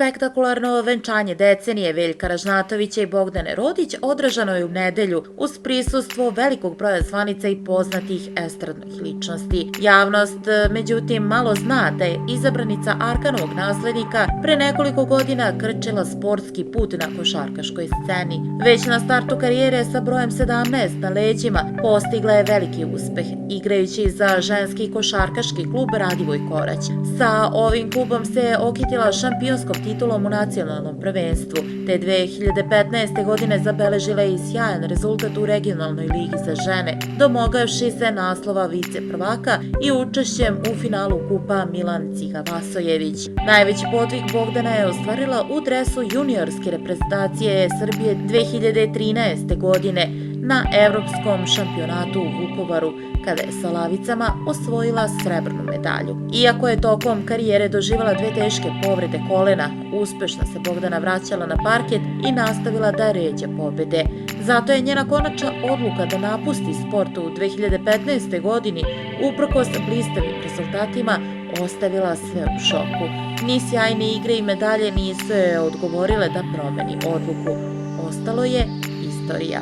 Spektakularno venčanje decenije Veljka Ražnatovića i Bogdane Rodić održano je u nedelju uz prisustvo velikog broja zvanica i poznatih estradnih ličnosti. Javnost, međutim, malo zna da je izabranica Arkanovog naslednika pre nekoliko godina krčila sportski put na košarkaškoj sceni. Već na startu karijere sa brojem 17 na leđima postigla je veliki uspeh, igrajući za ženski košarkaški klub Radivoj Korać. Sa ovim klubom se okitila šampionskom titulom u nacionalnom prvenstvu, te 2015. godine zabeležila i sjajan rezultat u regionalnoj ligi za žene, domogavši se naslova vice prvaka i učešćem u finalu kupa Milan Ciga Vasojević. Najveći podvig Bogdana je ostvarila u dresu juniorske reprezentacije Srbije 2013. godine na Evropskom šampionatu u Vukovaru, kada je sa lavicama osvojila srebrnu medalju. Iako je tokom karijere doživjela dve teške povrede kolena, uspešno se Bogdana vraćala na parket i nastavila da ređa pobede. Zato je njena konačna odluka da napusti sport u 2015. godini, uprkos blistavim rezultatima, ostavila sve u šoku. Ni sjajne igre i medalje nisu joj odgovorile da promeni odluku. Ostalo je istorija.